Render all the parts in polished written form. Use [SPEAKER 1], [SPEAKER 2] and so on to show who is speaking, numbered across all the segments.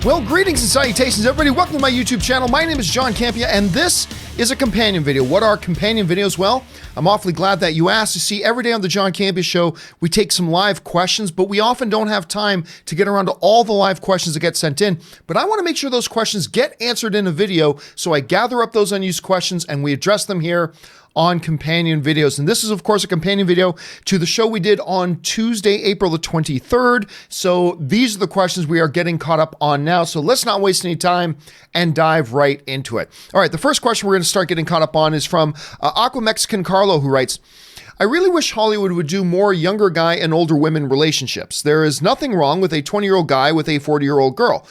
[SPEAKER 1] Well, greetings and salutations, everybody. Welcome to my YouTube channel. My name is John Campea, and this is a companion video. What are companion videos? Well, I'm awfully glad that you asked. You see, every day on the John Campea Show, we take some live questions, but we often don't have time to get around to all the live questions that get sent in. But I want to make sure those questions get answered in a video, so I gather up those unused questions and we address them here on companion videos. And this is, of course, a companion video to the show we did on Tuesday, April the 23rd. So these are the questions we are getting caught up on now. So let's not waste any time and dive right into it. All right, the first question we're going to start getting caught up on is from Aqua Mexican Carlo, who writes, I really wish Hollywood would do more younger guy and older women relationships. There is nothing wrong with a 20-year-old guy with a 40-year-old girl.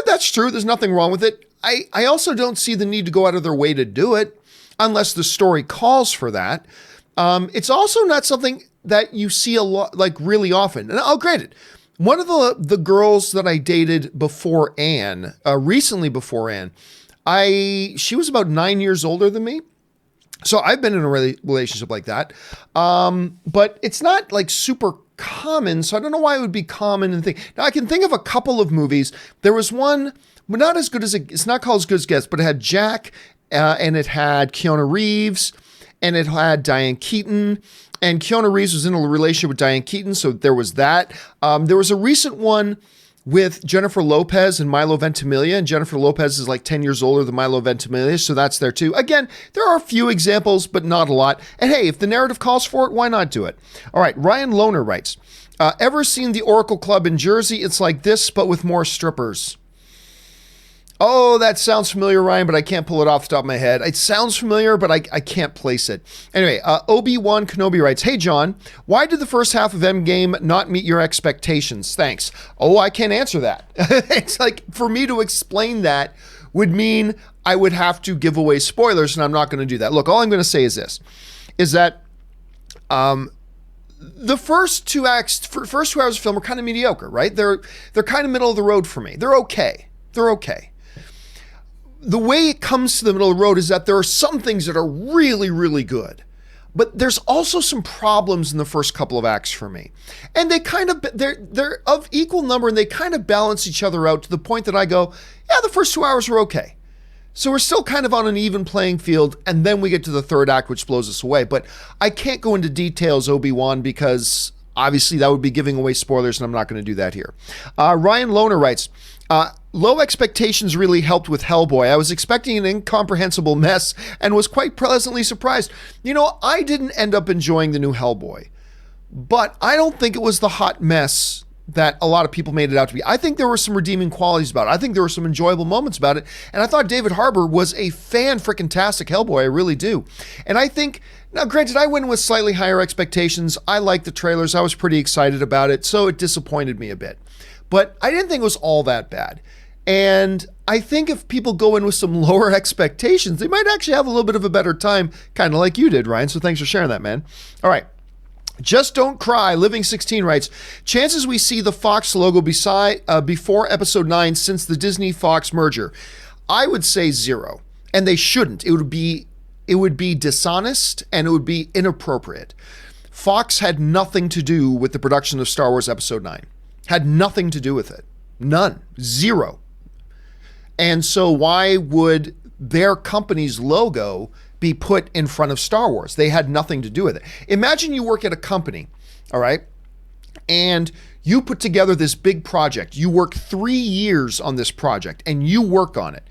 [SPEAKER 1] That's true. There's nothing wrong with it. I also don't see the need to go out of their way to do it, unless the story calls for that. It's also not something that you see a lot, like really often. And I'll grant it. One of the girls that I dated before Anne, recently before Anne, she was about 9 years older than me. So I've been in a relationship like that. But it's not like super common. So I don't know why it would be common and think. Now I can think of a couple of movies. There was one, but not as good as it's not called As Good as Gets, but it had Jack and it had Keanu Reeves, and it had Diane Keaton, and Keanu Reeves was in a relationship with Diane Keaton, so there was that. There was a recent one with Jennifer Lopez and Milo Ventimiglia, and Jennifer Lopez is like 10 years older than Milo Ventimiglia, so that's there too. Again, there are a few examples, but not a lot. And hey, if the narrative calls for it, why not do it? All right, Ryan Lohner writes, ever seen the Oracle Club in Jersey? It's like this, but with more strippers. Oh, that sounds familiar, Ryan, but I can't pull it off the top of my head. It sounds familiar, but I can't place it. Anyway, Obi-Wan Kenobi writes, hey, John, why did the first half of Endgame not meet your expectations? Thanks. Oh, I can't answer that. It's like, for me to explain that would mean I would have to give away spoilers, and I'm not going to do that. Look, all I'm going to say is this, is that the first two hours of film are kind of mediocre, right? They're kind of middle of the road for me. They're okay. They're okay. The way it comes to the middle of the road is that there are some things that are really, really good, but there's also some problems in the first couple of acts for me. And they're of equal number, and they kind of balance each other out to the point that I go, yeah, the first 2 hours are okay. So we're still kind of on an even playing field, and then we get to the third act, which blows us away. But I can't go into details, Obi-Wan, because obviously that would be giving away spoilers, and I'm not going to do that here. Ryan Lohner writes, low expectations really helped with Hellboy. I was expecting an incomprehensible mess and was quite pleasantly surprised. You know, I didn't end up enjoying the new Hellboy, but I don't think it was the hot mess that a lot of people made it out to be. I think there were some redeeming qualities about it. I think there were some enjoyable moments about it. And I thought David Harbour was a fan-frickin-tastic Hellboy. I really do. And I think, now granted, I went in with slightly higher expectations. I liked the trailers. I was pretty excited about it. So it disappointed me a bit. But I didn't think it was all that bad. And I think if people go in with some lower expectations, they might actually have a little bit of a better time, kind of like you did, Ryan. So thanks for sharing that, man. All right. Just Don't Cry, Living 16 writes, chances we see the Fox logo before episode 9 since the Disney-Fox merger. I would say 0. And they shouldn't. It would be dishonest and it would be inappropriate. Fox had nothing to do with the production of Star Wars Episode 9. Had nothing to do with it. None. 0. And so why would their company's logo be put in front of Star Wars? They had nothing to do with it. Imagine you work at a company, all right, and you put together this big project. You work 3 years on this project and you work on it.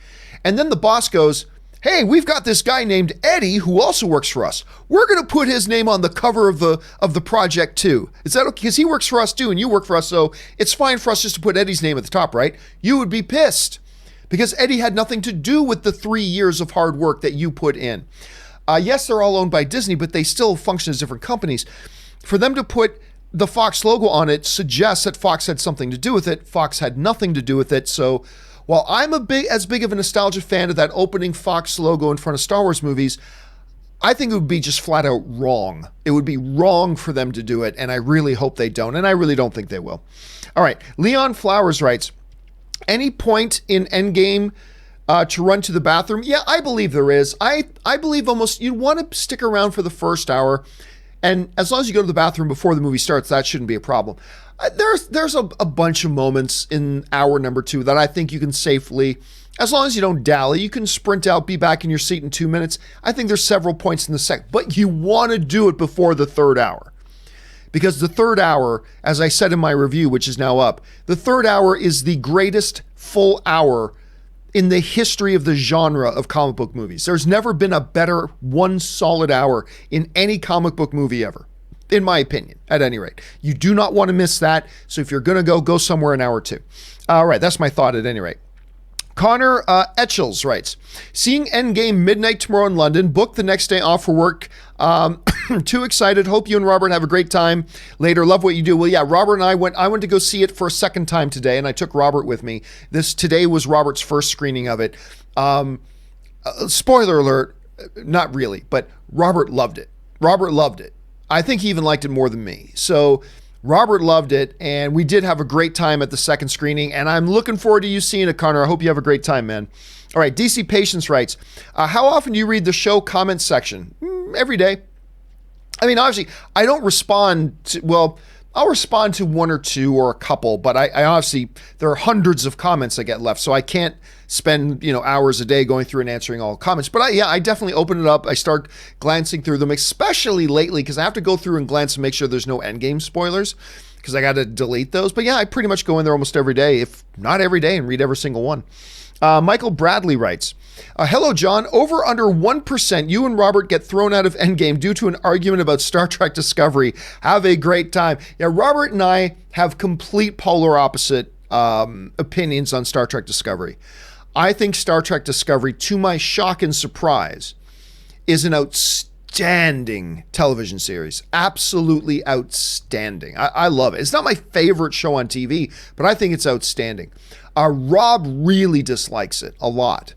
[SPEAKER 1] And then the boss goes, hey, we've got this guy named Eddie who also works for us. We're going to put his name on the cover of the project too. Is that okay? Because he works for us too and you work for us, so it's fine for us just to put Eddie's name at the top, right? You would be pissed because Eddie had nothing to do with the 3 years of hard work that you put in. Yes, they're all owned by Disney, but they still function as different companies. For them to put the Fox logo on it suggests that Fox had something to do with it. Fox had nothing to do with it. So while I'm as big of a nostalgia fan of that opening Fox logo in front of Star Wars movies, I think it would be just flat out wrong. It would be wrong for them to do it, and I really hope they don't, and I really don't think they will. All right, Leon Flowers writes, any point in Endgame to run to the bathroom? Yeah, I believe there is. I believe almost you'd want to stick around for the first hour And as long as you go to the bathroom before the movie starts, that shouldn't be a problem. There's a bunch of moments in hour number 2 that I think you can safely, as long as you don't dally, you can sprint out, be back in your seat in 2 minutes. I think there's several points in the second, but you want to do it before the third hour. Because the third hour, as I said in my review, which is now up, the third hour is the greatest full hour in the history of the genre of comic book movies. There's never been a better one solid hour in any comic book movie ever, in my opinion, at any rate. You do not want to miss that. So if you're going to go somewhere in hour 2. All right, that's my thought at any rate. Connor Etchels writes, seeing Endgame midnight tomorrow in London, booked the next day off for work. Too excited. Hope you and Robert have a great time later. Love what you do. Well, yeah, Robert and I went to go see it for a second time today, and I took Robert with me. Today was Robert's first screening of it. Spoiler alert, not really, but Robert loved it. Robert loved it. I think he even liked it more than me. So Robert loved it, and we did have a great time at the second screening, and I'm looking forward to you seeing it, Connor. I hope you have a great time, man. All right, DC Patience writes, how often do you read the show comments section? Every day. I mean, obviously, I don't respond to, well, I'll respond to one or two or a couple, but I obviously, there are hundreds of comments that get left, so I can't spend, hours a day going through and answering all comments. But I definitely open it up. I start glancing through them, especially lately, because I have to go through and glance and make sure there's no Endgame spoilers, because I got to delete those. But yeah, I pretty much go in there almost every day, if not every day, and read every single one. Michael Bradley writes, hello, John. Over under 1%, you and Robert get thrown out of Endgame due to an argument about Star Trek Discovery. Have a great time. Yeah, Robert and I have complete polar opposite opinions on Star Trek Discovery. I think Star Trek Discovery, to my shock and surprise, is an outstanding television series. Absolutely outstanding. I love it. It's not my favorite show on TV, but I think it's outstanding. Rob really dislikes it a lot,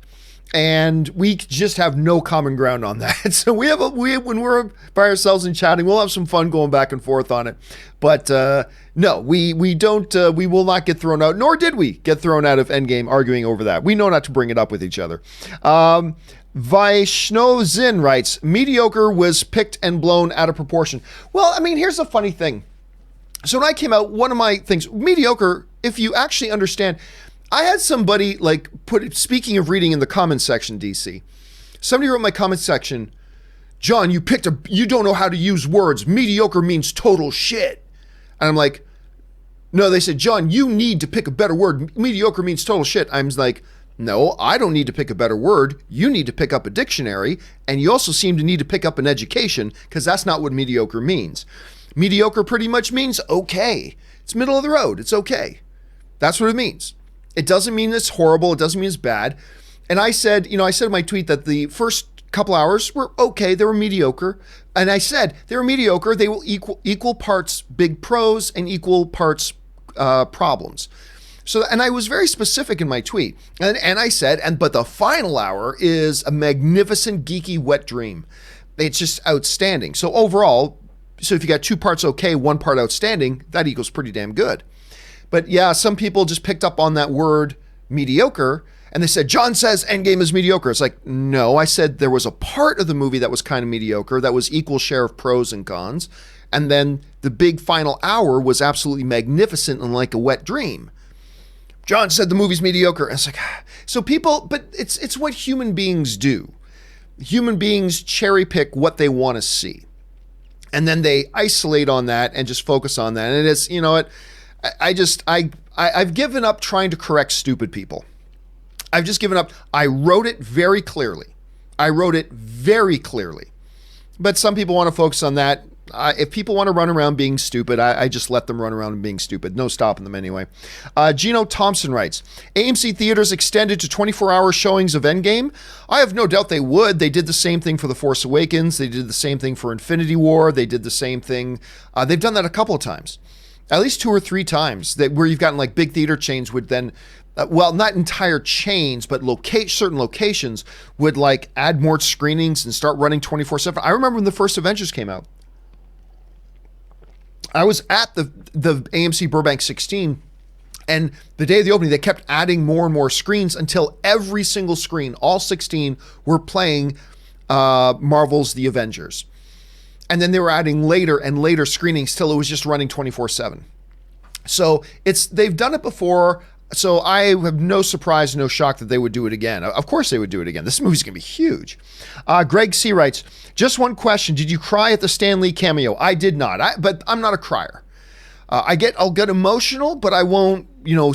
[SPEAKER 1] and we just have no common ground on that. So when we're by ourselves and chatting, we'll have some fun going back and forth on it. But no, we don't. We will not get thrown out, nor did we get thrown out of Endgame arguing over that. We know not to bring it up with each other. Vaishno Zin writes, Mediocre was picked and blown out of proportion. Well, I mean, here's the funny thing. So when I came out, one of my things, Mediocre, if you actually understand, I had somebody speaking of reading in the comments section, DC, somebody wrote in my comments section, John, you don't know how to use words. Mediocre means total shit. And I'm like, no, they said, John, you need to pick a better word. Mediocre means total shit. I'm like, no, I don't need to pick a better word. You need to pick up a dictionary, and you also seem to need to pick up an education, because that's not what mediocre means. Mediocre pretty much means okay. It's middle of the road. It's okay. That's what it means. It doesn't mean it's horrible. It doesn't mean it's bad. And I said, I said in my tweet that the first couple hours were okay. They were mediocre. And I said they were mediocre. They will equal parts big pros and equal parts problems. So, and I was very specific in my tweet. And I said, but the final hour is a magnificent, geeky, wet dream. It's just outstanding. So overall, so if you got 2 parts okay, 1 part outstanding, that equals pretty damn good. But yeah, some people just picked up on that word mediocre, and they said, John says Endgame is mediocre. It's like, no, I said there was a part of the movie that was kind of mediocre, that was equal share of pros and cons. And then the big final hour was absolutely magnificent and like a wet dream. John said the movie's mediocre. And it's like, so people, but it's what human beings do. Human beings cherry pick what they want to see. And then they isolate on that and just focus on that. And it's, what, I've given up trying to correct stupid people. I've just given up. I wrote it very clearly. But some people want to focus on that. If people want to run around being stupid, I just let them run around being stupid. No stopping them anyway. Gino Thompson writes, AMC theaters extended to 24-hour showings of Endgame. I have no doubt they would. They did the same thing for The Force Awakens. They did the same thing for Infinity War. They did the same thing. They've done that a couple of times. At least 2 or 3 times, where you've gotten like big theater chains would then, not entire chains, but certain locations would like add more screenings and start running 24/7. I remember when the first Avengers came out. I was at the AMC Burbank 16, and the day of the opening, they kept adding more and more screens until every single screen, all 16, were playing Marvel's The Avengers. And then they were adding later and later screenings till it was just running 24/7. So they've done it before. So I have no surprise, no shock that they would do it again. Of course they would do it again. This movie's going to be huge. Greg C. writes, just one question. Did you cry at the Stan Lee cameo? I did not, but I'm not a crier. I'll get emotional, but I won't,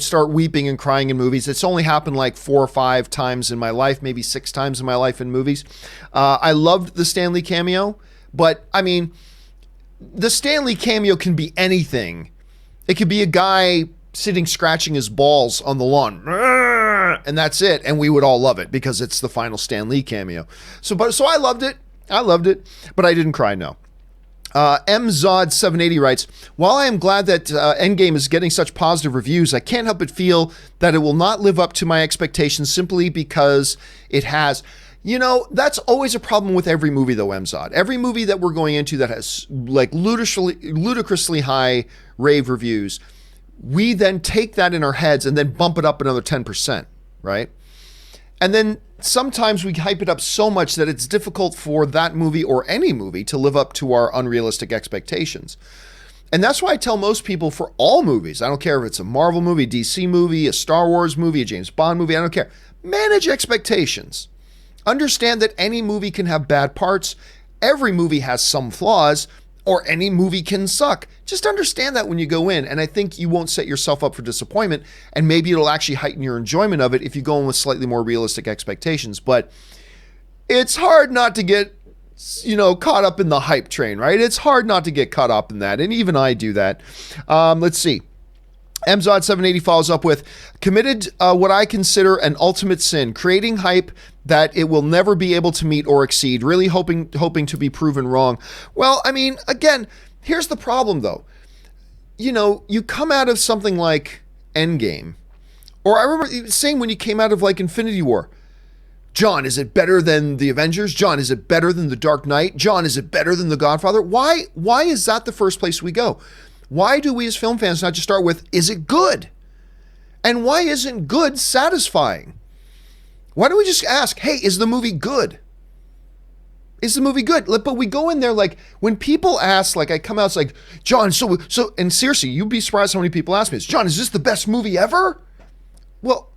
[SPEAKER 1] start weeping and crying in movies. It's only happened like 4 or 5 times in my life, maybe 6 times in my life in movies. I loved the Stan Lee cameo, but I mean, the Stan Lee cameo can be anything. It could be a guy sitting scratching his balls on the lawn, and that's it, and we would all love it because it's the final Stan Lee cameo. So I loved it, but I didn't cry, no. MZod780 writes, while I am glad that Endgame is getting such positive reviews, I can't help but feel that it will not live up to my expectations simply because it has. That's always a problem with every movie, though, MZod. Every movie that we're going into that has like ludicrously high rave reviews, we then take that in our heads and then bump it up another 10%, right? And then sometimes we hype it up so much that it's difficult for that movie or any movie to live up to our unrealistic expectations. And that's why I tell most people for all movies, I don't care if it's a Marvel movie, DC movie, a Star Wars movie, a James Bond movie, I don't care. Manage expectations. Understand that any movie can have bad parts. Every movie has some flaws, or any movie can suck. Just understand that when you go in, and I think you won't set yourself up for disappointment, and maybe it'll actually heighten your enjoyment of it if you go in with slightly more realistic expectations. But it's hard not to get, caught up in the hype train, right? It's hard not to get caught up in that, and even I do that. Let's see. MZod780 follows up with, committed what I consider an ultimate sin, creating hype that it will never be able to meet or exceed, really hoping to be proven wrong. Well, I mean, again, here's the problem, though. You come out of something like Endgame, or I remember saying when you came out of like Infinity War, John, is it better than the Avengers? John, is it better than The Dark Knight? John, is it better than The Godfather? Why is that the first place we go? Why do we as film fans not just start with, is it good? And why isn't good satisfying? Why don't we just ask, hey, is the movie good? Is the movie good? But we go in there like, when people ask, like I come out, it's like, John, so, and seriously, you'd be surprised how many people ask me this. John, is this the best movie ever? Well,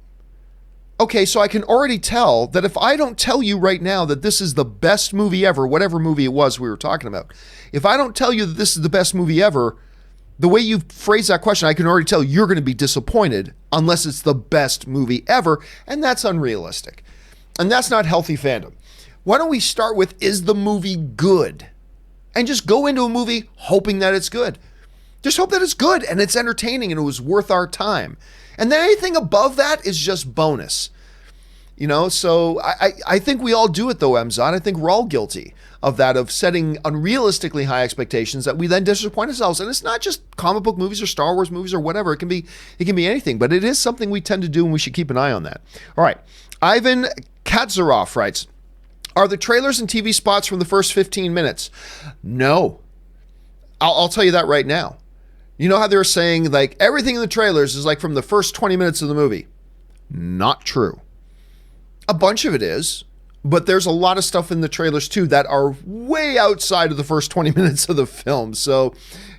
[SPEAKER 1] okay, so I can already tell that if I don't tell you right now that this is the best movie ever, whatever movie it was we were talking about, if I don't tell you that this is the best movie ever, the way you phrase that question, I can already tell you're going to be disappointed unless it's the best movie ever, and that's unrealistic. And that's not healthy fandom. Why don't we start with, is the movie good? And just go into a movie hoping that it's good. Just hope that it's good and it's entertaining and it was worth our time. And then anything above that is just bonus. So I think we all do it though, Emzon. I think we're all guilty of that, of setting unrealistically high expectations that we then disappoint ourselves. And it's not just comic book movies or Star Wars movies or whatever. It can be anything, but it is something we tend to do and we should keep an eye on that. All right. Ivan Katzaroff writes, are the trailers and TV spots from the first 15 minutes? No. I'll tell you that right now. You know how they were saying like everything in the trailers is like from the first 20 minutes of the movie? Not true. A bunch of it is, but there's a lot of stuff in the trailers too that are way outside of the first 20 minutes of the film. So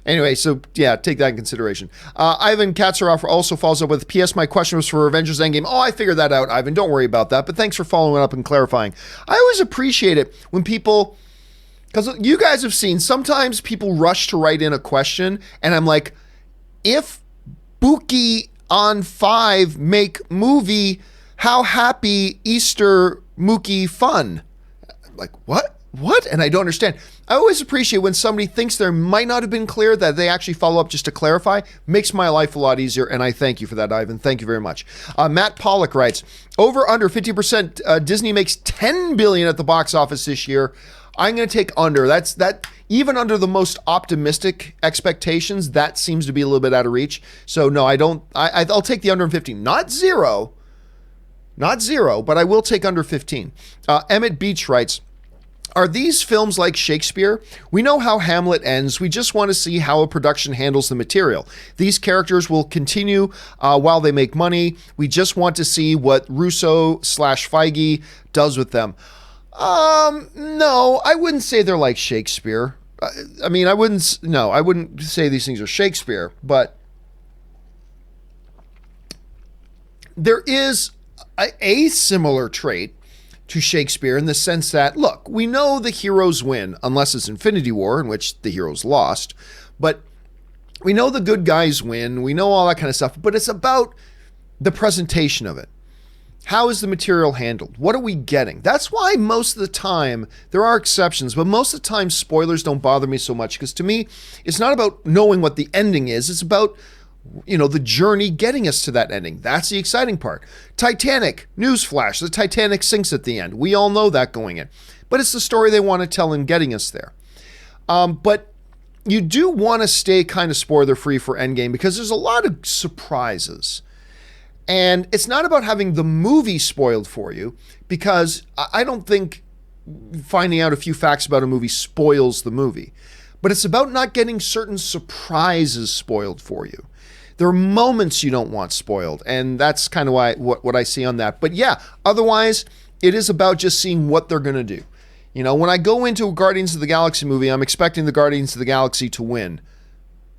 [SPEAKER 1] anyway, yeah, take that in consideration. Ivan Katzaroff also follows up with, P.S. my question was for Avengers Endgame. Oh, I figured that out, Ivan. Don't worry about that. But thanks for following up and clarifying. I always appreciate it when people, because you guys have seen, sometimes people rush to write in a question and I'm like, if Buki on 5 make movie, how happy Easter Mookie fun? Like, what? And I don't understand. I always appreciate when somebody thinks there might not have been clear that they actually follow up just to clarify. Makes my life a lot easier, and I thank you for that, Ivan. Thank you very much. Matt Pollock writes, over under 50%, Disney makes $10 billion at the box office this year. I'm going to take under. That even under the most optimistic expectations, that seems to be a little bit out of reach. So no, I don't. I'll take the under 15, not zero, but I will take under 15. Emmett Beach writes, are these films like Shakespeare? We know how Hamlet ends. We just want to see how a production handles the material. These characters will continue while they make money. We just want to see what Russo/Feige does with them. No, I wouldn't say they're like Shakespeare. I mean, I wouldn't say these things are Shakespeare, but there is a similar trait to Shakespeare in the sense that, look, we know the heroes win, unless it's Infinity War, in which the heroes lost, but we know the good guys win, we know all that kind of stuff, but it's about the presentation of it. How is the material handled? What are we getting? That's why most of the time, there are exceptions, but most of the time spoilers don't bother me so much, because to me, it's not about knowing what the ending is, it's about the journey getting us to that ending. That's the exciting part. Titanic, newsflash, the Titanic sinks at the end. We all know that going in. But it's the story they want to tell in getting us there. But you do want to stay kind of spoiler-free for Endgame because there's a lot of surprises. And it's not about having the movie spoiled for you, because I don't think finding out a few facts about a movie spoils the movie. But it's about not getting certain surprises spoiled for you. There are moments you don't want spoiled, and that's kind of what I see on that. But yeah, otherwise, it is about just seeing what they're going to do. When I go into a Guardians of the Galaxy movie, I'm expecting the Guardians of the Galaxy to win.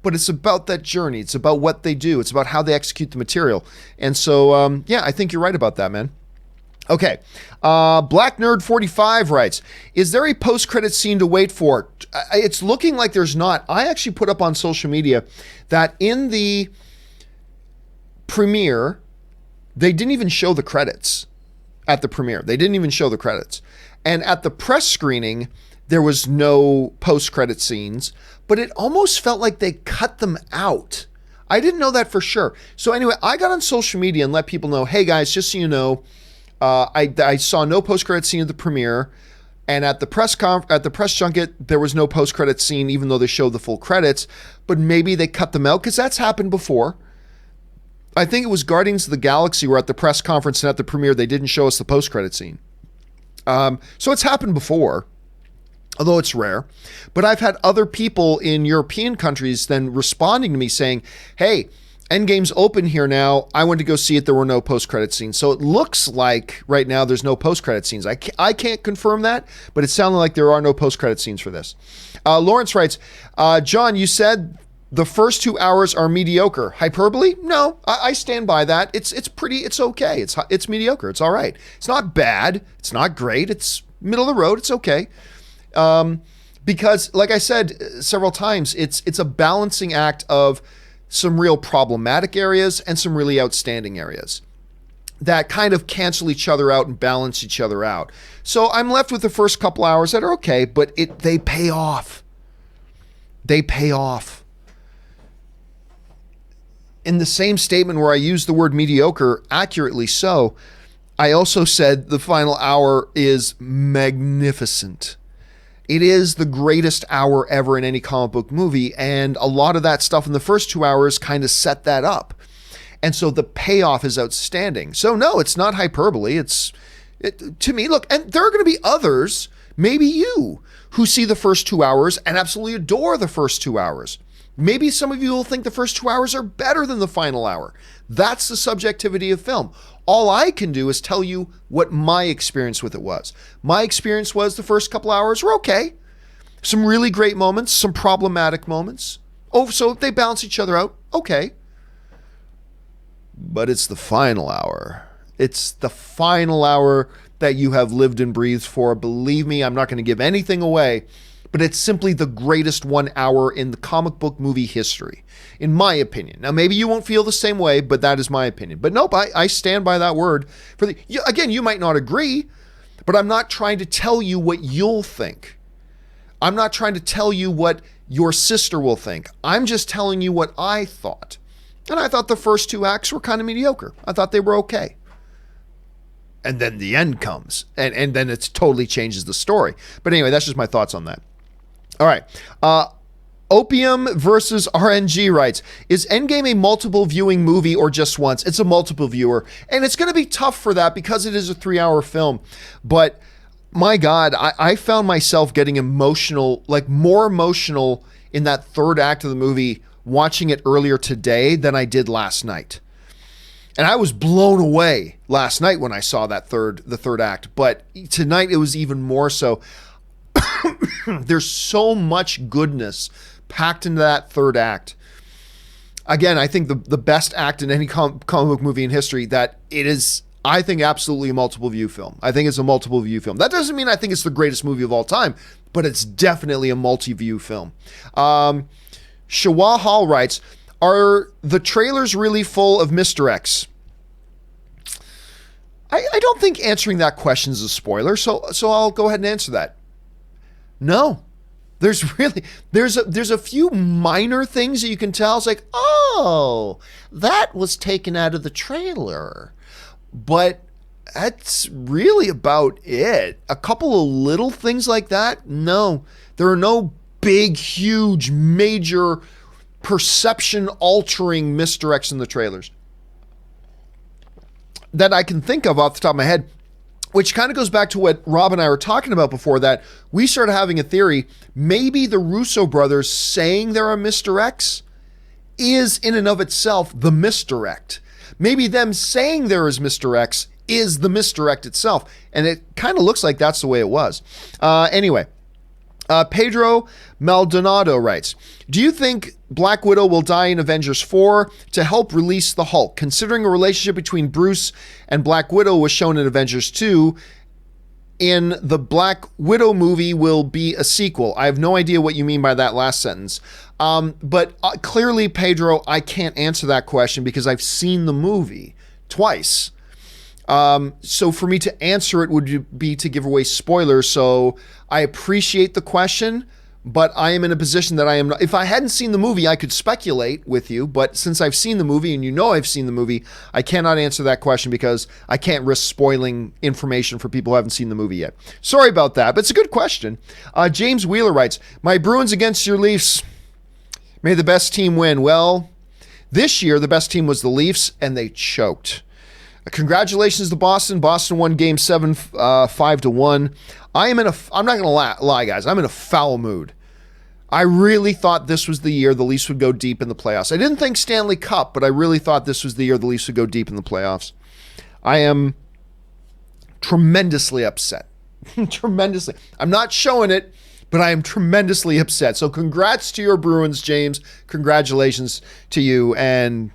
[SPEAKER 1] But it's about that journey. It's about what they do. It's about how they execute the material. And so, yeah, I think you're right about that, man. Okay, Black Nerd 45 writes, is there a post-credit scene to wait for? It's looking like there's not. I actually put up on social media that in the premiere, they didn't even show the credits at the premiere. They didn't even show the credits. And at the press screening, there was no post-credit scenes, but it almost felt like they cut them out. I didn't know that for sure. So anyway, I got on social media and let people know, hey guys, just so you know, I saw no post-credit scene at the premiere, and at the press junket, there was no post-credit scene, even though they showed the full credits, but maybe they cut them out, because that's happened before. I think it was Guardians of the Galaxy where at the press conference and at the premiere, they didn't show us the post-credit scene. So it's happened before, although it's rare. But I've had other people in European countries then responding to me saying, hey, Endgame's open here now. I went to go see it. There were no post-credit scenes. So it looks like right now there's no post-credit scenes. I can't confirm that, but it sounded like there are no post-credit scenes for this. Lawrence writes, John, you said the first 2 hours are mediocre. Hyperbole? No, I stand by that. It's okay. It's mediocre. It's all right. It's not bad. It's not great. It's middle of the road. It's okay. Because like I said several times, it's a balancing act of some real problematic areas and some really outstanding areas that kind of cancel each other out and balance each other out. So I'm left with the first couple hours that are okay, but they pay off. They pay off. In the same statement where I used the word mediocre, accurately so, I also said the final hour is magnificent. It is the greatest hour ever in any comic book movie, and a lot of that stuff in the first 2 hours kind of set that up. And so the payoff is outstanding. So no, it's not hyperbole. To me, look, and there are going to be others, maybe you, who see the first 2 hours and absolutely adore the first 2 hours. Maybe some of you will think the first 2 hours are better than the final hour. That's the subjectivity of film. All I can do is tell you what my experience with it was. My experience was the first couple hours were okay. Some really great moments, some problematic moments. Oh, so if they balance each other out, okay. But it's the final hour. It's the final hour that you have lived and breathed for. Believe me, I'm not going to give anything away, but it's simply the greatest 1 hour in the comic book movie history, in my opinion. Now, maybe you won't feel the same way, but that is my opinion. But nope, I stand by that word. Again, you might not agree, but I'm not trying to tell you what you'll think. I'm not trying to tell you what your sister will think. I'm just telling you what I thought. And I thought the first 2 acts were kind of mediocre. I thought they were okay. And then the end comes, and then it totally changes the story. But anyway, that's just my thoughts on that. All right. Opium versus RNG writes, is Endgame a multiple viewing movie or just once? It's a multiple viewer. And it's going to be tough for that because it is a 3-hour film. But my God, I found myself getting emotional, like more emotional in that third act of the movie watching it earlier today than I did last night. And I was blown away last night when I saw the third act. But tonight it was even more so. There's so much goodness packed into that third act. Again, I think the best act in any comic book movie in history, that it is, I think, absolutely a multiple view film. I think it's a multiple view film. That doesn't mean I think it's the greatest movie of all time, but it's definitely a multi-view film. Shawa Hall writes, are the trailers really full of Mr. X? I don't think answering that question is a spoiler, so I'll go ahead and answer that. No. There's a few minor things that you can tell. It's like, oh, that was taken out of the trailer. But that's really about it. A couple of little things like that, no. There are no big, huge, major perception-altering Mr. X in the trailers that I can think of off the top of my head, which kind of goes back to what Rob and I were talking about before, that we started having a theory, maybe the Russo brothers saying they're a Mr. X is in and of itself the misdirect. Maybe them saying there is Mr. X is the misdirect itself. And it kind of looks like that's the way it was. Anyway, Pedro Maldonado writes, do you think Black Widow will die in Avengers 4 to help release the Hulk? Considering a relationship between Bruce and Black Widow was shown in Avengers 2, in the Black Widow movie will be a sequel. I have no idea what you mean by that last sentence. But clearly, Pedro, I can't answer that question because I've seen the movie twice. So for me to answer it would be to give away spoilers. So I appreciate the question, but I am in a position that I am not. If I hadn't seen the movie, I could speculate with you. But since I've seen the movie and you know I've seen the movie, I cannot answer that question because I can't risk spoiling information for people who haven't seen the movie yet. Sorry about that, but it's a good question. James Wheeler writes, my Bruins against your Leafs. May the best team win. Well, this year the best team was the Leafs and they choked. Congratulations to Boston. Boston won Game 7 5-1. I'm not going to lie, guys. I'm in a foul mood. I really thought this was the year the Leafs would go deep in the playoffs. I didn't think Stanley Cup, but I really thought this was the year the Leafs would go deep in the playoffs. I am tremendously upset. Tremendously. I'm not showing it, but I am tremendously upset. So congrats to your Bruins, James. Congratulations to you. And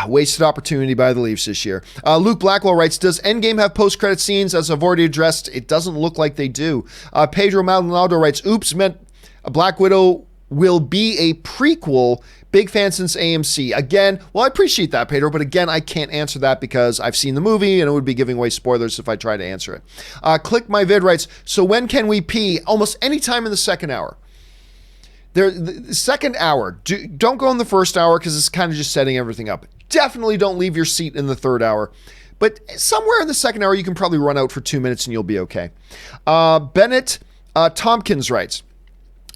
[SPEAKER 1] wasted opportunity by the Leafs this year. Luke Blackwell writes, does Endgame have post-credit scenes? As I've already addressed, it doesn't look like they do. Pedro Maldonado writes, oops, meant Black Widow will be a prequel. Big fan since AMC. Again, well, I appreciate that, Pedro, but again, I can't answer that because I've seen the movie and it would be giving away spoilers if I try to answer it. Click My Vid writes, so when can we pee? Almost any time in the second hour. The second hour, don't go in the first hour because it's kind of just setting everything up. Definitely don't leave your seat in the third hour. But somewhere in the second hour, you can probably run out for 2 minutes and you'll be okay. Bennett Tompkins writes,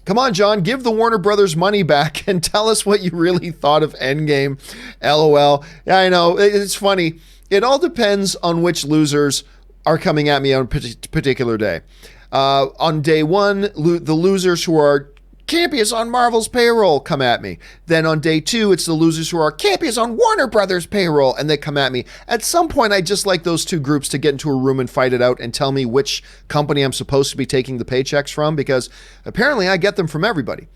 [SPEAKER 1] come on, John, give the Warner Brothers money back and tell us what you really thought of Endgame. LOL. Yeah, I know. It's funny. It all depends on which losers are coming at me on a particular day. On day one, the losers who are Campea on Marvel's payroll come at me. Then on day two, it's the losers who are Campea on Warner Brothers payroll, and they come at me. At some point, I just like those two groups to get into a room and fight it out and tell me which company I'm supposed to be taking the paychecks from, because apparently I get them from everybody.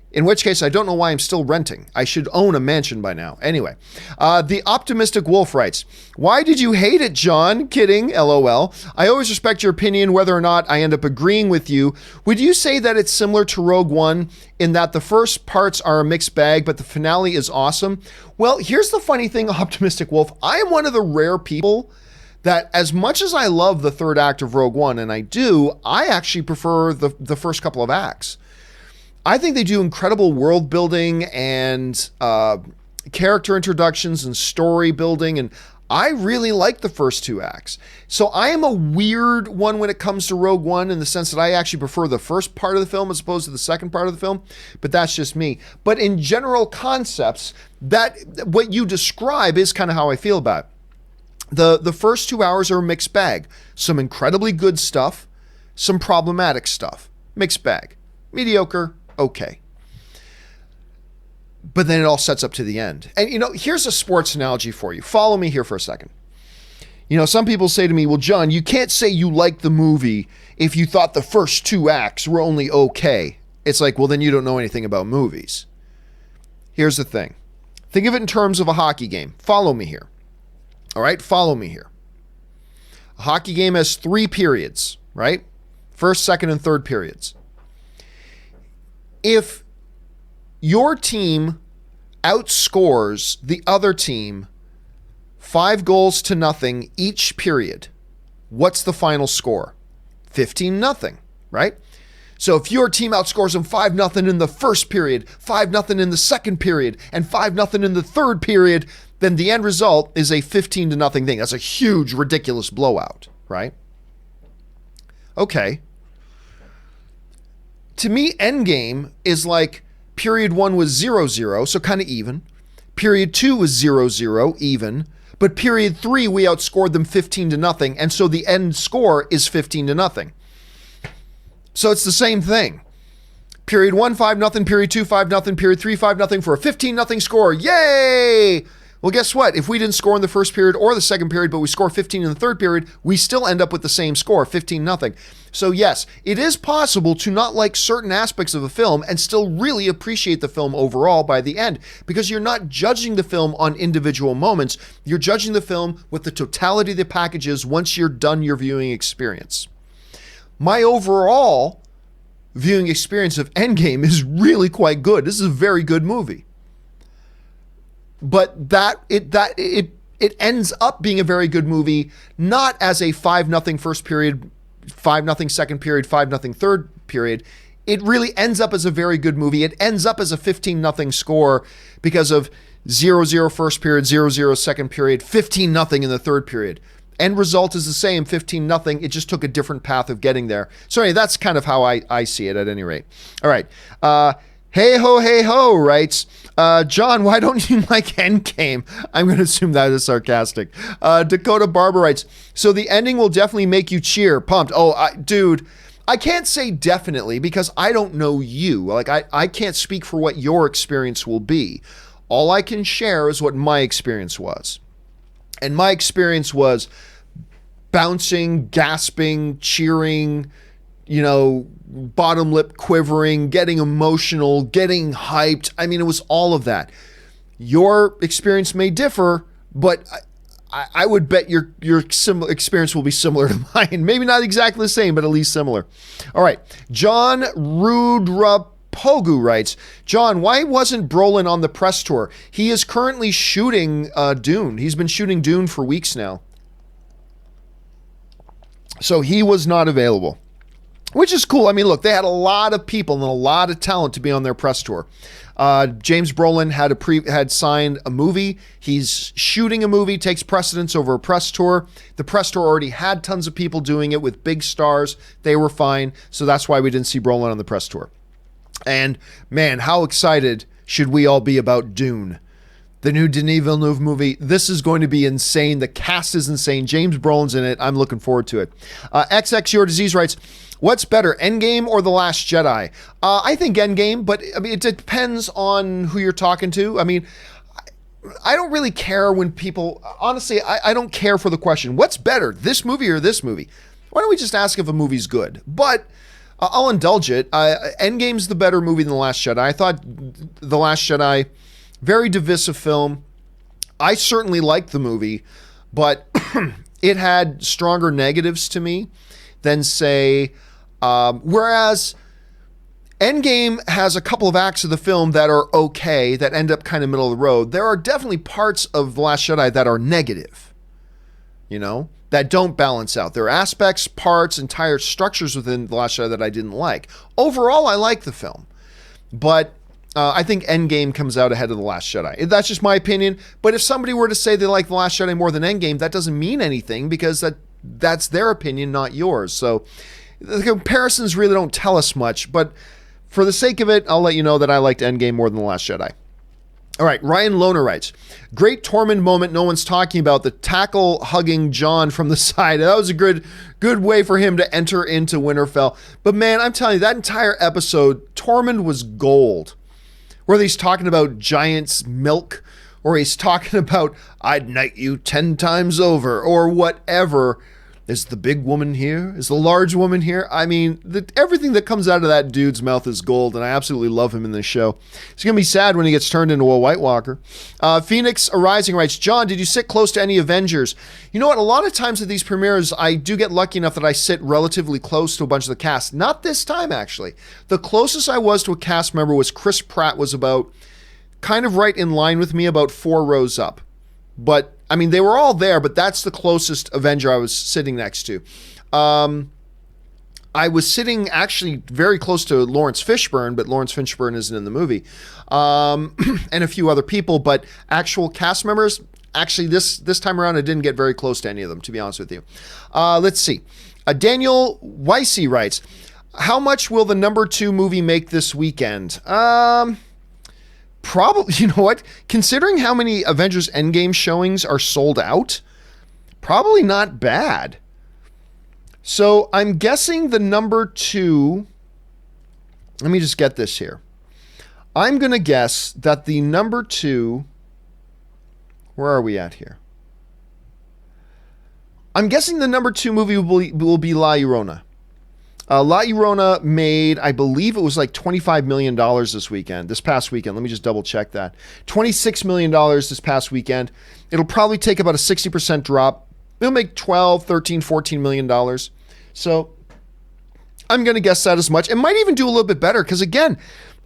[SPEAKER 1] In which case, I don't know why I'm still renting. I should own a mansion by now. Anyway, the Optimistic Wolf writes, why did you hate it, John? Kidding, LOL. I always respect your opinion, whether or not I end up agreeing with you. Would you say that it's similar to Rogue One in that the first parts are a mixed bag, but the finale is awesome? Well, here's the funny thing, Optimistic Wolf. I am one of the rare people that, as much as I love the third act of Rogue One, and I do, I actually prefer the first couple of acts. I think they do incredible world building and character introductions and story building, and I really like the first two acts. So I am a weird one when it comes to Rogue One in the sense that I actually prefer the first part of the film as opposed to the second part of the film, but that's just me. But in general concepts, that what you describe is kind of how I feel about it. The first 2 hours are a mixed bag. Some incredibly good stuff, some problematic stuff. Mixed bag. Mediocre. Okay. But then it all sets up to the end. And, here's a sports analogy for you. Follow me here for a second. You know, some people say to me, well, John, you can't say you like the movie if you thought the first 2 acts were only okay. It's like, well, then you don't know anything about movies. Here's the thing. Think of it in terms of a hockey game. Follow me here. All right? Follow me here. A hockey game has 3 periods, right? First, second, and third periods. If your team outscores the other team 5-0 each period, what's the final score? 15-0, right? So if your team outscores them 5-0 in the first period, 5-0 in the second period, and 5-0 in the third period, then the end result is a 15-0 thing. That's a huge, ridiculous blowout, right? Okay. To me, Endgame is like period 1 was 0-0, so kind of even. Period 2 was 0-0, even. But period 3, we outscored them 15-0, and so the end score is 15-0. So it's the same thing. Period 1, 5-0, period 2, 5-0, period 3, 5-0 for a 15-0 score. Yay! Well, guess what? If we didn't score in the first period or the second period, but we score 15 in the third period, we still end up with the same score, 15-0. So yes, it is possible to not like certain aspects of a film and still really appreciate the film overall by the end, because you're not judging the film on individual moments. You're judging the film with the totality of the packages once you're done your viewing experience. My overall viewing experience of Endgame is really quite good. This is a very good movie. But it ends up being a very good movie, not as a 5-0 first period, 5-0 second period, 5-0 third period. It really ends up as a very good movie. It ends up as a 15-0 score because of 0-0 first period, 0-0 second period, 15-0 in the third period. End result is the same, 15-0. It just took a different path of getting there. So anyway, that's kind of how I see it at any rate. All right. Hey ho writes, John, why don't you like Endgame? I'm going to assume that is sarcastic. Dakota Barber writes, so the ending will definitely make you cheer. Pumped. Oh, dude, I can't say definitely because I don't know you. Like, I can't speak for what your experience will be. All I can share is what my experience was. And my experience was bouncing, gasping, cheering, you know, bottom lip quivering, getting emotional, getting hyped. I mean, it was all of that. Your experience may differ, but I would bet your experience will be similar to mine. Maybe not exactly the same, but at least similar. All right. John Rudrapogu writes, John, why wasn't Brolin on the press tour? He is currently shooting Dune. He's been shooting Dune for weeks now. So he was not available. Which is cool. I mean, look, they had a lot of people and a lot of talent to be on their press tour. James Brolin had signed a movie. He's shooting a movie, takes precedence over a press tour. The press tour already had tons of people doing it with big stars. They were fine. So that's why we didn't see Brolin on the press tour. And man, how excited should we all be about Dune? The new Denis Villeneuve movie. This is going to be insane. The cast is insane. James Brolin's in it. I'm looking forward to it. XX Your Disease writes, what's better, Endgame or The Last Jedi? I think Endgame, but I mean, it depends on who you're talking to. I mean, I don't really care when people, honestly, I don't care for the question, what's better, this movie or this movie? Why don't we just ask if a movie's good? But I'll indulge it. Endgame's the better movie than The Last Jedi. I thought The Last Jedi, very divisive film. I certainly liked the movie, but it had stronger negatives to me than, say, whereas Endgame has a couple of acts of the film that are okay, that end up kind of middle of the road. There are definitely parts of The Last Jedi that are negative, you know, that don't balance out. There are aspects, parts, entire structures within The Last Jedi that I didn't like. Overall, I like the film, but I think Endgame comes out ahead of The Last Jedi. That's just my opinion. But if somebody were to say they like The Last Jedi more than Endgame, that doesn't mean anything because that's their opinion, not yours. So the comparisons really don't tell us much. But for the sake of it, I'll let you know that I liked Endgame more than The Last Jedi. All right, Ryan Lohner writes, great Tormund moment no one's talking about, the tackle hugging John from the side. That was a good way for him to enter into Winterfell. But man, I'm telling you, that entire episode, Tormund was gold. Whether he's talking about giant's milk or he's talking about, I'd knight you 10 times over, or whatever. Is the big woman here? Is the large woman here? I mean, everything that comes out of that dude's mouth is gold, and I absolutely love him in this show. He's going to be sad when he gets turned into a White Walker. Phoenix Arising writes, John, did you sit close to any Avengers? You know what? A lot of times at these premieres, I do get lucky enough that I sit relatively close to a bunch of the cast. Not this time, actually. The closest I was to a cast member was Chris Pratt, was about kind of right in line with me, about 4 rows up. But I mean, they were all there, but that's the closest Avenger I was sitting next to. I was sitting actually very close to Lawrence Fishburne, but Lawrence Fishburne isn't in the movie, and a few other people. But actual cast members, actually, this time around, I didn't get very close to any of them, to be honest with you. Let's see. Daniel Weissy writes, how much will the number 2 movie make this weekend? Probably, you know what? Considering how many Avengers Endgame showings are sold out, probably not bad. So I'm guessing the number 2, let me just get this here. I'm going to guess that the number 2, where are we at here? I'm guessing the number 2 movie will be La Llorona. La Llorona made, I believe it was like $25 million this past weekend. Let me just double check that. $26 million this past weekend. It'll probably take about a 60% drop. It'll make $12, $13, $14 million. So I'm going to guess that as much. It might even do a little bit better because, again,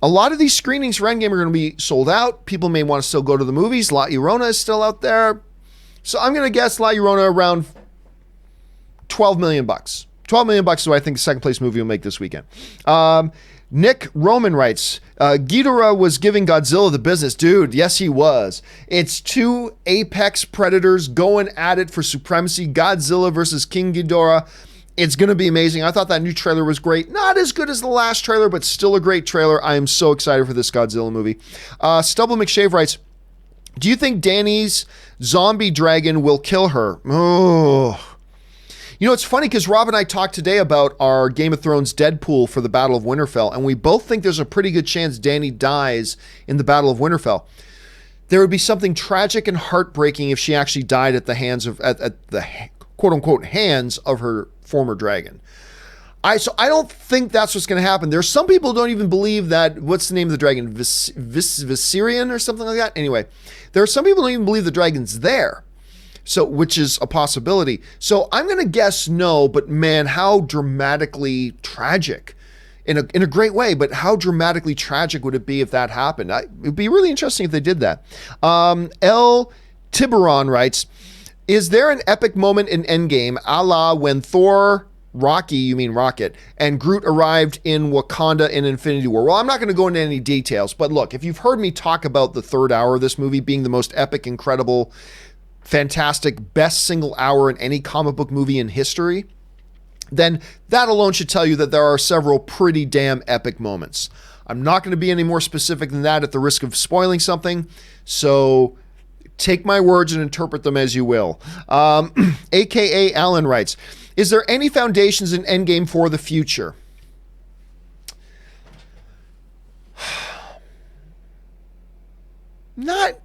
[SPEAKER 1] a lot of these screenings for Endgame are going to be sold out. People may want to still go to the movies. La Llorona is still out there. So I'm going to guess La Llorona around $12 million. $12 million is what I think the second place movie will make this weekend. Nick Roman writes, Ghidorah was giving Godzilla the business. Dude, yes, he was. It's 2 apex predators going at it for supremacy. Godzilla versus King Ghidorah. It's going to be amazing. I thought that new trailer was great. Not as good as the last trailer, but still a great trailer. I am so excited for this Godzilla movie. Stubble McShave writes, do you think Dany's zombie dragon will kill her? Oh. You know, it's funny because Rob and I talked today about our Game of Thrones Deadpool for the Battle of Winterfell, and we both think there's a pretty good chance Dany dies in the Battle of Winterfell. There would be something tragic and heartbreaking if she actually died at the hands of, at the quote-unquote hands of her former dragon. So I don't think that's what's going to happen. There's some people who don't even believe that, what's the name of the dragon? Viserion or something like that? Anyway, there are some people who don't even believe the dragon's there. So, which is a possibility. So I'm going to guess no, but man, how dramatically tragic in a great way, but how dramatically tragic would it be if that happened? It would be really interesting if they did that. L. Tiburon writes, is there an epic moment in Endgame a la when Thor, Rocky, you mean Rocket, and Groot arrived in Wakanda in Infinity War? Well, I'm not going to go into any details, but look, if you've heard me talk about the third hour of this movie being the most epic, incredible, fantastic, best single hour in any comic book movie in history, then that alone should tell you that there are several pretty damn epic moments. I'm not going to be any more specific than that at the risk of spoiling something, so take my words and interpret them as you will. AKA Alan writes, is there any foundations in Endgame for the future? Not...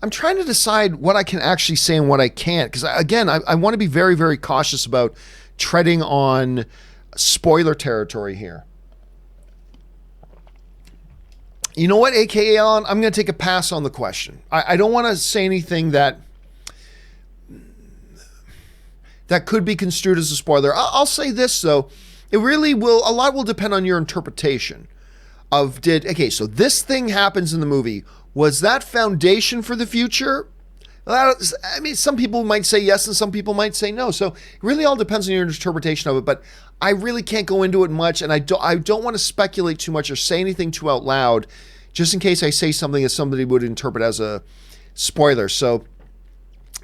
[SPEAKER 1] I'm trying to decide what I can actually say and what I can't, because again, I want to be very, very cautious about treading on spoiler territory here. You know what, AKA Alan, I'm going to take a pass on the question. I don't want to say anything that could be construed as a spoiler. I'll say this though, it really will, a lot will depend on your interpretation of so this thing happens in the movie. Was that foundation for the future? I mean, some people might say yes and some people might say no. So it really all depends on your interpretation of it. But I really can't go into it much, and I don't want to speculate too much or say anything too out loud, just in case I say something that somebody would interpret as a spoiler. So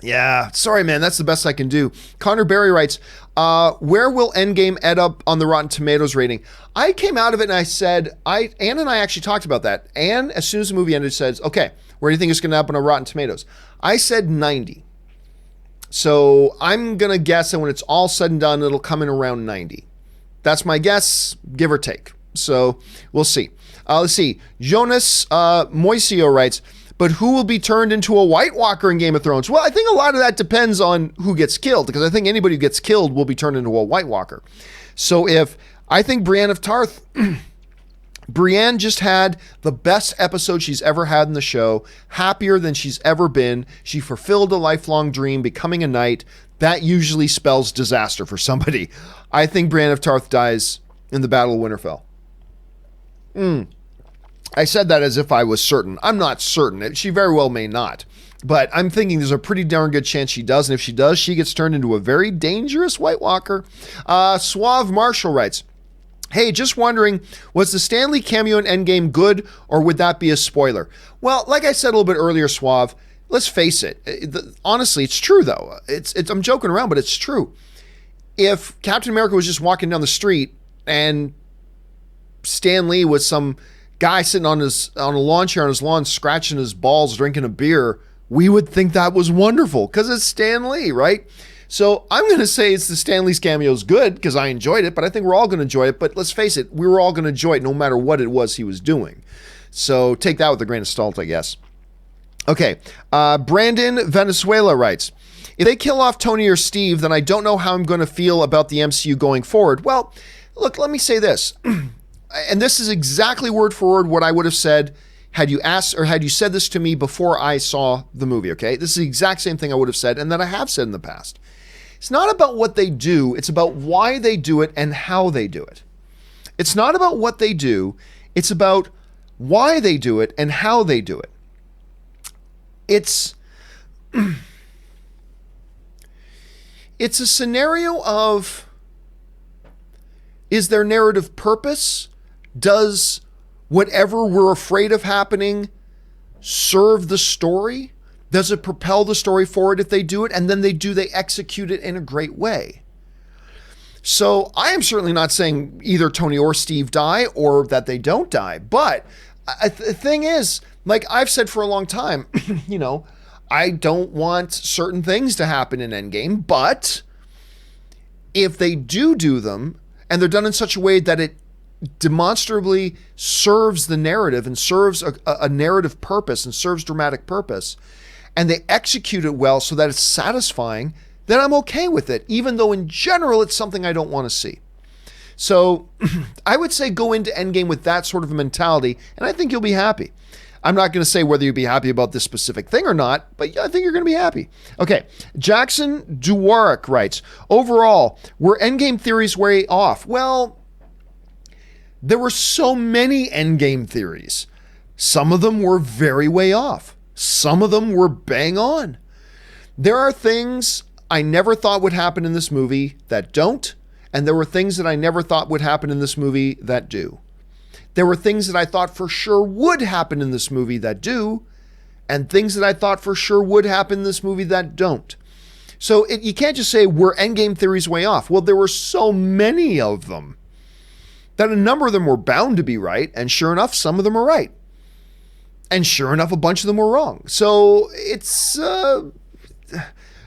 [SPEAKER 1] yeah, sorry, man. That's the best I can do. Connor Berry writes, where will Endgame end up on the Rotten Tomatoes rating? I came out of it and I said, Ann and I actually talked about that. Ann, as soon as the movie ended, says, okay, where do you think it's going to happen on Rotten Tomatoes? I said 90. So I'm going to guess that when it's all said and done, it'll come in around 90. That's my guess, give or take. So we'll see. Let's see. Jonas Moisio writes, but who will be turned into a White Walker in Game of Thrones? Well, I think a lot of that depends on who gets killed, because I think anybody who gets killed will be turned into a White Walker. So I think Brienne of Tarth, Brienne just had the best episode she's ever had in the show, happier than she's ever been. She fulfilled a lifelong dream, becoming a knight. That usually spells disaster for somebody. I think Brienne of Tarth dies in the Battle of Winterfell. I said that as if I was certain. I'm not certain. She very well may not. But I'm thinking there's a pretty darn good chance she does. And if she does, she gets turned into a very dangerous White Walker. Suave Marshall writes, hey, just wondering, was the Stan Lee cameo in Endgame good, or would that be a spoiler? Well, like I said a little bit earlier, Suave, let's face it. Honestly, it's true, though. I'm joking around, but it's true. If Captain America was just walking down the street and Stan Lee was some guy sitting on a lawn chair on his lawn, scratching his balls, drinking a beer, we would think that was wonderful because it's Stan Lee, right? So I'm going to say it's the Stan Lee's cameo is good because I enjoyed it, but I think we're all going to enjoy it. But let's face it, we were all going to enjoy it no matter what it was he was doing. So take that with a grain of salt, I guess. Okay, Brandon Venezuela writes, if they kill off Tony or Steve, then I don't know how I'm going to feel about the MCU going forward. Well, look, let me say this. And this is exactly word for word what I would have said had you asked or had you said this to me before I saw the movie, okay? This is the exact same thing I would have said and that I have said in the past. It's not about what they do. It's about why they do it and how they do it. It's not about what they do. It's about why they do it and how they do it. It's a scenario of, is there narrative purpose? Does whatever we're afraid of happening serve the story? Does it propel the story forward if they do it? And then they execute it in a great way. So I am certainly not saying either Tony or Steve die or that they don't die. But the thing is, like I've said for a long time, I don't want certain things to happen in Endgame. But if they do them, and they're done in such a way that it demonstrably serves the narrative and serves a narrative purpose and serves dramatic purpose, and they execute it well so that it's satisfying, then I'm okay with it, even though in general it's something I don't want to see. So I would say go into Endgame with that sort of a mentality, and I think you'll be happy. I'm not going to say whether you'll be happy about this specific thing or not, but I think you're going to be happy. Okay, Jackson Duwarik writes, overall, were Endgame theories way off? Well, there were so many Endgame theories. Some of them were very way off. Some of them were bang on. There are things I never thought would happen in this movie that don't, and there were things that I never thought would happen in this movie that do. There were things that I thought for sure would happen in this movie that do, and things that I thought for sure would happen in this movie that don't. So you can't just say were Endgame theories way off. Well, there were so many of them that a number of them were bound to be right, and sure enough, some of them are right. And sure enough, a bunch of them were wrong. So it's,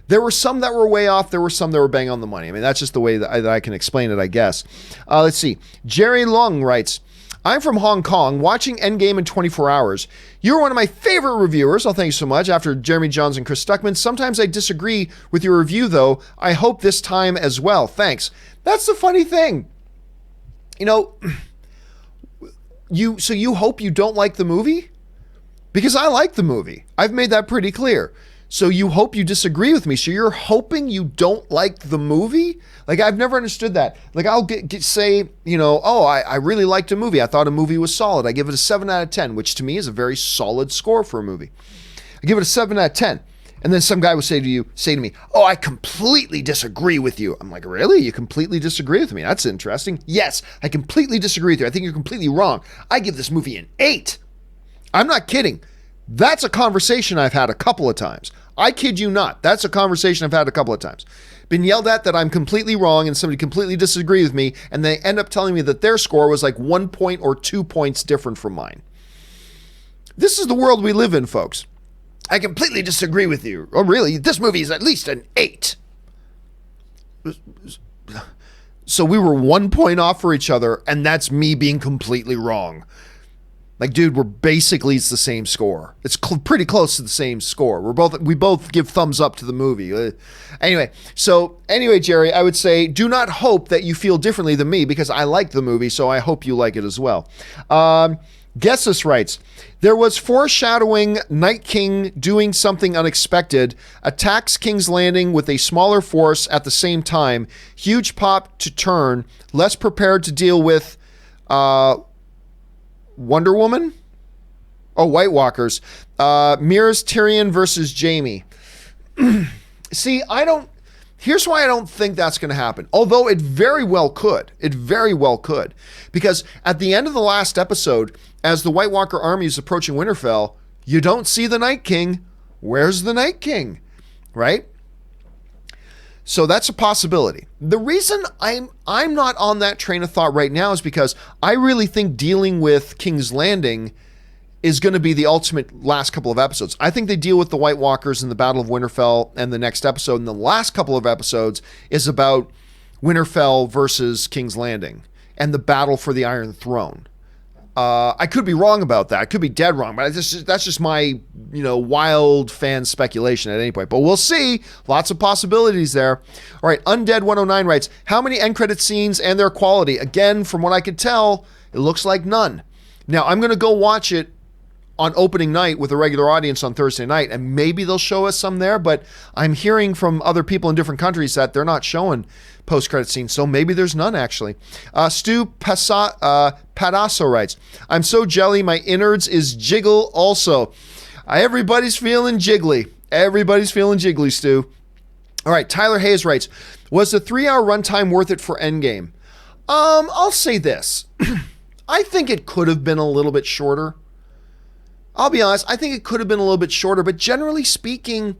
[SPEAKER 1] there were some that were way off. There were some that were bang on the money. I mean, that's just the way that I can explain it, I guess. Let's see. Jerry Long writes, I'm from Hong Kong, watching Endgame in 24 hours. You're one of my favorite reviewers. Oh, thank you so much. After Jeremy Johns and Chris Stuckman. Sometimes I disagree with your review, though. I hope this time as well. Thanks. That's the funny thing. You hope you don't like the movie? Because I like the movie. I've made that pretty clear. So you hope you disagree with me. So you're hoping you don't like the movie? Like, I've never understood that. Like, I'll say, I really liked a movie. I thought a movie was solid. I give it a 7 out of 10, which to me is a very solid score for a movie. I give it a 7 out of 10. And then some guy will say to me, oh, I completely disagree with you. I'm like, really? You completely disagree with me? That's interesting. Yes, I completely disagree with you. I think you're completely wrong. I give this movie an 8. I'm not kidding. That's a conversation I've had a couple of times. I kid you not. That's a conversation I've had a couple of times. Been yelled at that I'm completely wrong and somebody completely disagrees with me, and they end up telling me that their score was like 1 point or 2 points different from mine. This is the world we live in, folks. I completely disagree with you. Oh, really? This movie is at least an 8. So we were 1 point off for each other, and that's me being completely wrong. Like, dude, it's the same score. It's pretty close to the same score. We both give thumbs up to the movie. Anyway, Jerry, I would say do not hope that you feel differently than me, because I like the movie, so I hope you like it as well. Gessus writes, there was foreshadowing. Night King doing something unexpected, attacks King's Landing with a smaller force at the same time. Huge pop to turn, less prepared to deal with Wonder Woman? Oh, White Walkers. Mirrors Tyrion versus Jaime. See, here's why I don't think that's going to happen. Although it very well could. It very well could. Because at the end of the last episode, as the White Walker army is approaching Winterfell, you don't see the Night King. Where's the Night King? Right? So that's a possibility. The reason I'm not on that train of thought right now is because I really think dealing with King's Landing is going to be the ultimate last couple of episodes. I think they deal with the White Walkers in the Battle of Winterfell and the next episode, and the last couple of episodes is about Winterfell versus King's Landing and the battle for the Iron Throne. I could be wrong about that. I could be dead wrong, but that's just my, wild fan speculation at any point. But we'll see. Lots of possibilities there. All right, Undead109 writes, how many end credit scenes and their quality? Again, from what I could tell, it looks like none. Now, I'm going to go watch it on opening night with a regular audience on Thursday night, and maybe they'll show us some there, but I'm hearing from other people in different countries that they're not showing post-credit scenes, so maybe there's none, actually. Stu Padasso writes, I'm so jelly, my innards is jiggle also. Everybody's feeling jiggly. Everybody's feeling jiggly, Stu. All right, Tyler Hayes writes, was the 3-hour runtime worth it for Endgame? I'll say this. I think it could have been a little bit shorter. I'll be honest, I think it could have been a little bit shorter, but generally speaking,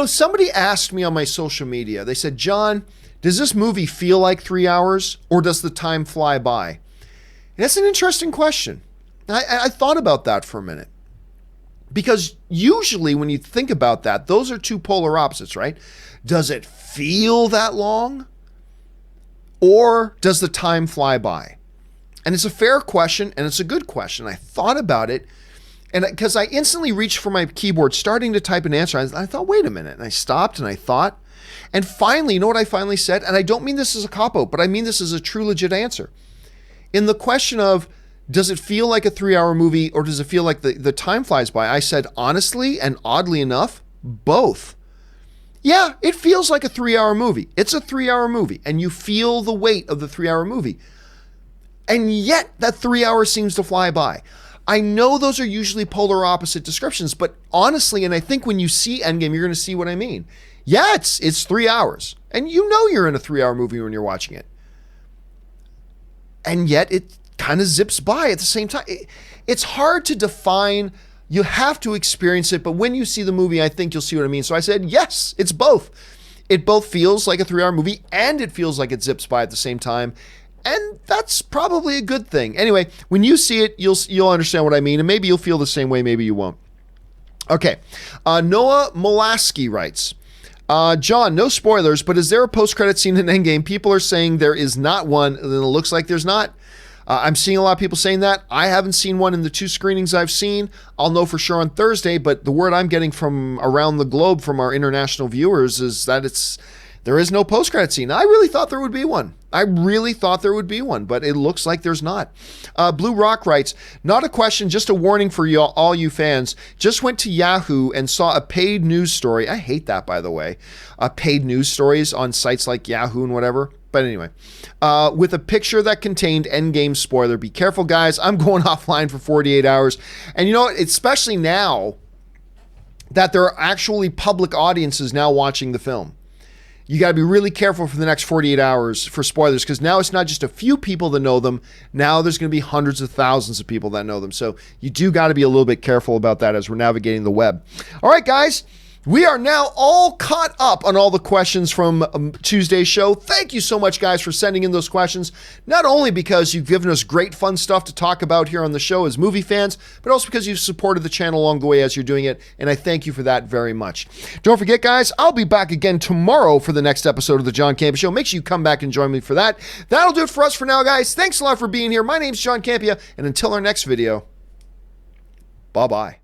[SPEAKER 1] somebody asked me on my social media, they said, John, does this movie feel like 3 hours or does the time fly by? And that's an interesting question. I thought about that for a minute, because usually when you think about that, those are two polar opposites, right? Does it feel that long or does the time fly by? And it's a fair question, and it's a good question. I thought about it, and because I instantly reached for my keyboard, starting to type an answer, I thought, wait a minute. And I stopped, and I thought. And finally, you know what I finally said? And I don't mean this as a cop-out, but I mean this as a true, legit answer. In the question of, does it feel like a 3-hour movie, or does it feel like the time flies by? I said, honestly, and oddly enough, both. Yeah, it feels like a 3-hour movie. It's a 3-hour movie, and you feel the weight of the 3-hour movie. And yet that 3 hours seems to fly by. I know those are usually polar opposite descriptions, but honestly, and I think when you see Endgame, you're going to see what I mean. Yeah, it's 3 hours. And you're in a 3-hour movie when you're watching it. And yet it kind of zips by at the same time. It's hard to define. You have to experience it. But when you see the movie, I think you'll see what I mean. So I said, yes, it's both. It both feels like a 3-hour movie and it feels like it zips by at the same time. And that's probably a good thing. Anyway, when you see it, you'll understand what I mean, and maybe you'll feel the same way, maybe you won't. Okay, Noah Molaski writes, John, no spoilers, but is there a post-credit scene in Endgame? People are saying there is not one, and it looks like there's not. I'm seeing a lot of people saying that. I haven't seen one in the 2 screenings I've seen. I'll know for sure on Thursday, but the word I'm getting from around the globe from our international viewers is that there is no post-credit scene. I really thought there would be one. But it looks like there's not. Blue Rock writes, not a question, just a warning for all you fans. Just went to Yahoo and saw a paid news story. I hate that, by the way. Paid news stories on sites like Yahoo and whatever. But anyway, with a picture that contained Endgame spoiler. Be careful, guys. I'm going offline for 48 hours. And you know what? Especially now that there are actually public audiences now watching the film. You got to be really careful for the next 48 hours for spoilers, because now it's not just a few people that know them. Now there's going to be hundreds of thousands of people that know them. So you do got to be a little bit careful about that as we're navigating the web. All right, guys. We are now all caught up on all the questions from Tuesday's show. Thank you so much, guys, for sending in those questions. Not only because you've given us great fun stuff to talk about here on the show as movie fans, but also because you've supported the channel along the way as you're doing it, and I thank you for that very much. Don't forget, guys, I'll be back again tomorrow for the next episode of the John Campea Show. Make sure you come back and join me for that. That'll do it for us for now, guys. Thanks a lot for being here. My name's John Campea, and until our next video, bye-bye.